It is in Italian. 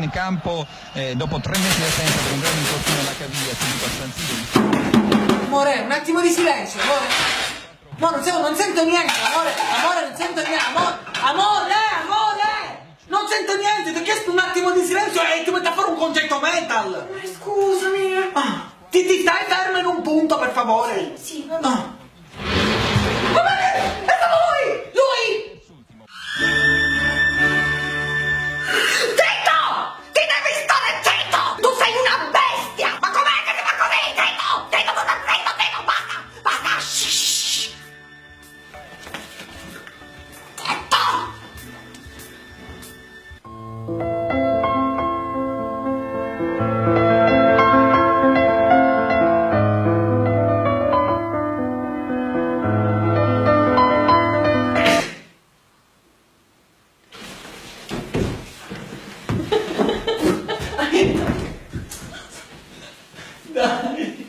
in campo dopo 3 mesi di assenza per un grave infortunio alla caviglia subito a San Siro. Amore, un attimo di silenzio, amore. Amore, non sento niente, amore, non sento niente, amore, non sento niente, ti ho chiesto un attimo di silenzio e ti metti a fare un concerto metal. Ma scusami. Ti stai fermo in un punto, per favore. Sì, va bene. Va bene, è stato lui! Zitto! Ti devi stare zitto! Tu sei una bestia! Ma com'è che ti fa così? Zitto! Zitto, zitto, basta! Basta! Shh! Zitto! Dai!